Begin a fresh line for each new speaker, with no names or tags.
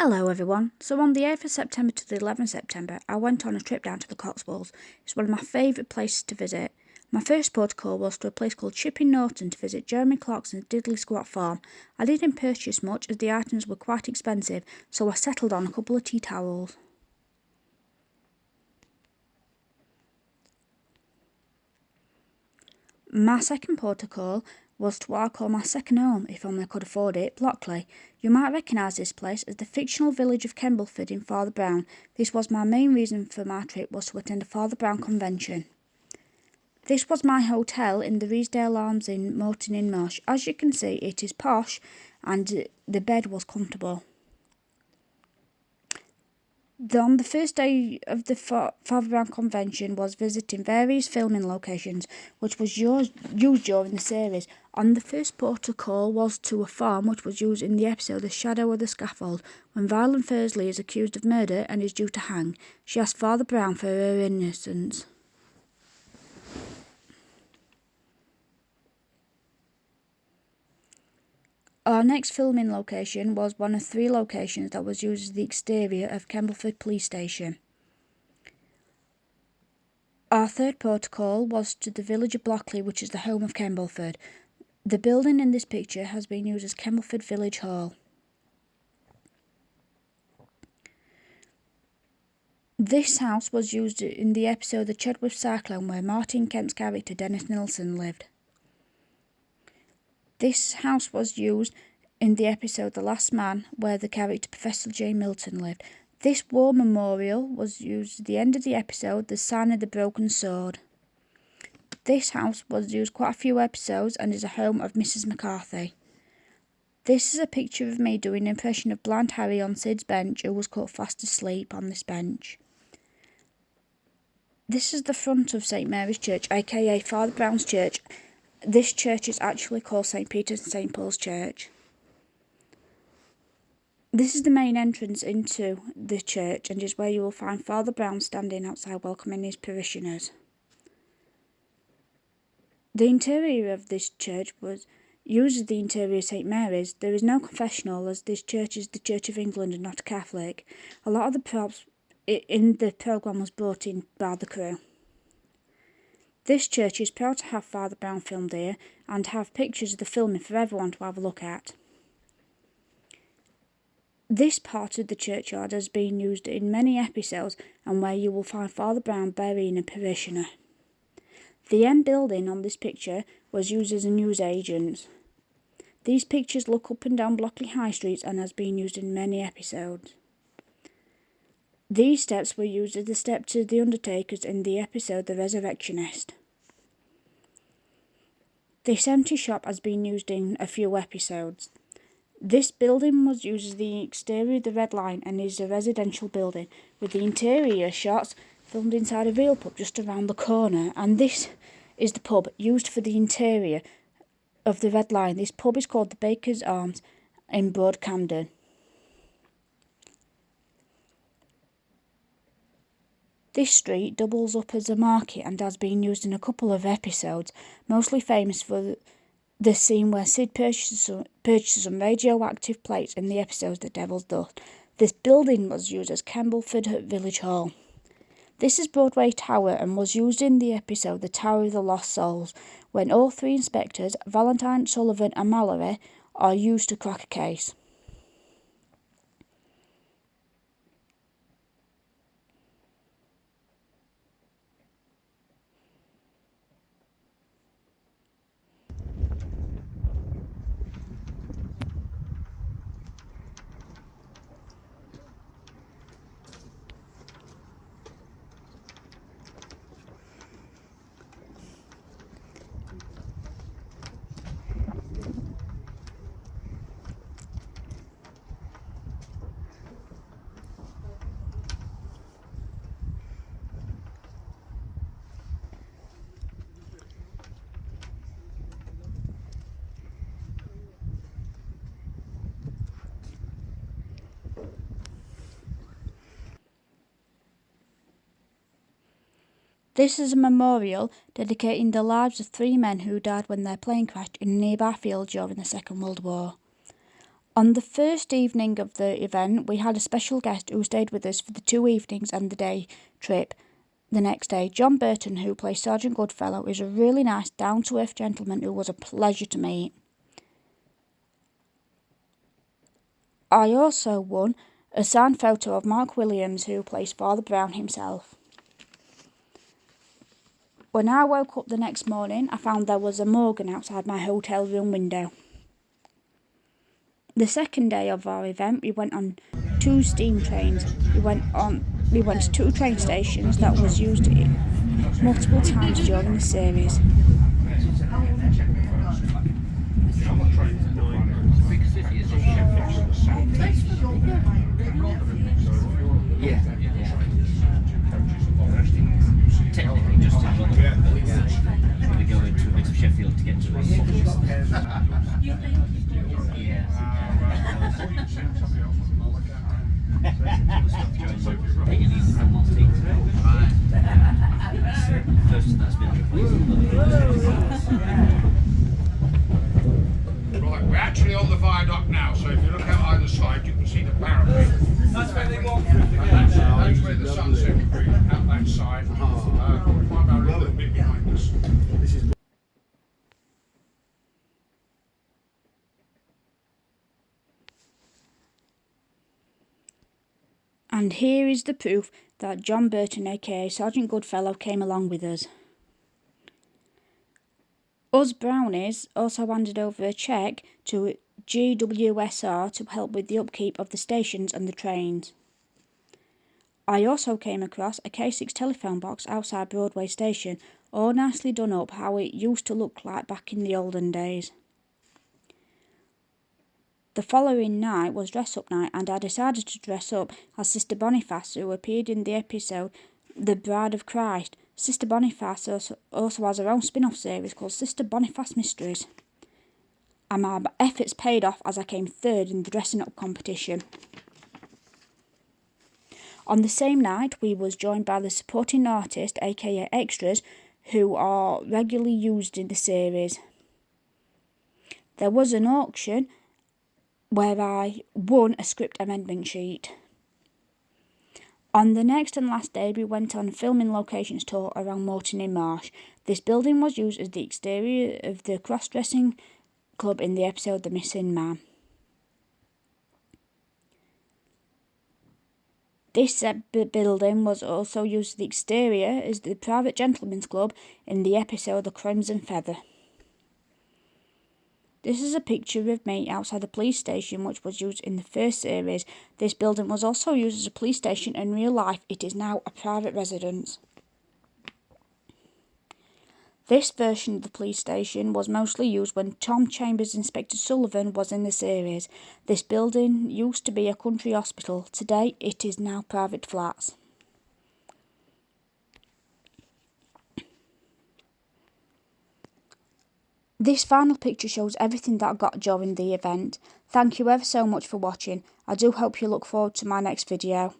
Hello everyone. So on the 8th of September to the 11th of September, I went on a trip down to the Cotswolds. It's one of my favourite places to visit. My first protocol was to a place called Chipping Norton to visit Jeremy Clarkson's diddly squat farm. I didn't purchase much as the items were quite expensive, so I settled on a couple of tea towels. My second protocol was to what I call my second home, if only I could afford it, Blockley. You might recognise this place as the fictional village of Kenbleford in Father Brown. This was my main reason for my trip, was to attend a Father Brown convention. This was my hotel in the Redesdale Arms in Moreton In Marsh. As you can see, it is posh and the bed was comfortable. On the first day of the Father Brown convention was visiting various filming locations, which was used during the series. On the first protocol was to a farm which was used in the episode The Shadow of the Scaffold, when Violet Fernsley is accused of murder and is due to hang. She asked Father Brown for her innocence. Our next filming location was one of 3 locations that was used as the exterior of Kenbleford Police Station. Our third protocol was to the village of Blockley, which is the home of Kenbleford. The building in this picture has been used as Kenbleford Village Hall. This house was used in the episode The Chedworth Cyclone, where Martin Kent's character Dennis Nilsson lived. This house was used in the episode The Last Man, where the character Professor J. Milton lived. This war memorial was used at the end of the episode The Sign of the Broken Sword. This house was used quite a few episodes and is a home of Mrs. McCarthy. This is a picture of me doing an impression of Blind Harry on Sid's bench, who was caught fast asleep on this bench. This is the front of St. Mary's Church, aka Father Brown's Church. This church is actually called St. Peter's and St. Paul's Church. This is the main entrance into the church and is where you will find Father Brown standing outside welcoming his parishioners. The interior of this church was used as the interior of St. Mary's. There is no confessional, as this church is the Church of England and not a Catholic. A lot of the props in the programme was brought in by the crew. This church is proud to have Father Brown filmed here and have pictures of the filming for everyone to have a look at. This part of the churchyard has been used in many episodes and where you will find Father Brown burying a parishioner. The end building on this picture was used as a newsagent. These pictures look up and down Blockley High Street and has been used in many episodes. These steps were used as the steps to the Undertakers in the episode The Resurrectionist. This empty shop has been used in a few episodes. This building was used as the exterior of the Red Line and is a residential building, with the interior shots filmed inside a real pub just around the corner, and this is the pub used for the interior of the Red Line. This pub is called the Baker's Arms in Broad Camden. This street doubles up as a market and has been used in a couple of episodes, mostly famous for the scene where Sid purchases some radioactive plates in the episode The Devil's Dust. This building was used as Kenbleford Village Hall. This is Broadway Tower and was used in the episode The Tower of the Lost Souls, when all 3 inspectors, Valentine, Sullivan and Mallory, are used to crack a case. This is a memorial dedicating the lives of 3 men who died when their plane crashed in a nearby field during the Second World War. On the first evening of the event, we had a special guest who stayed with us for the 2 evenings and the day trip. The next day, John Burton, who plays Sergeant Goodfellow, is a really nice, down-to-earth gentleman who was a pleasure to meet. I also won a signed photo of Mark Williams, who plays Father Brown himself. When I woke up the next morning, I found there was a Morgan outside my hotel room window. The second day of our event, we went on 2 steam trains. We went to 2 train stations that was used multiple times during the series.
Technically, just to run we go into a bit of Sheffield to get to it.
Right, we're actually on the viaduct now, so if you look out either side, you can see the parapet. That's where they walk through. That's where the sunset will be, out that side. Find out a little bit behind us.
And here is the proof that John Burton, aka Sergeant Goodfellow, came along with us. Us Brownies also handed over a cheque to GWSR to help with the upkeep of the stations and the trains. I also came across a K6 telephone box outside Broadway Station, all nicely done up how it used to look like back in the olden days. The following night was dress-up night, and I decided to dress up as Sister Boniface, who appeared in the episode The Bride of Christ. Sister Boniface also has her own spin-off series called Sister Boniface Mysteries. And my efforts paid off as I came 3rd in the dressing up competition. On the same night, we was joined by the supporting artist, aka extras, who are regularly used in the series. There was an auction where I won a script amendment sheet. On the next and last day, we went on a filming locations tour around Moreton In Marsh. This building was used as the exterior of the cross-dressing club in the episode The Missing Man. This building was also used as the exterior as the private gentleman's club in the episode The Crimson Feather. This is a picture of me outside the police station, which was used in the first series. This building was also used as a police station in real life. It is now a private residence. This version of the police station was mostly used when Tom Chambers Inspector Sullivan was in the series. This building used to be a country hospital. Today it is now private flats. This final picture shows everything that I got during the event. Thank you ever so much for watching. I do hope you look forward to my next video.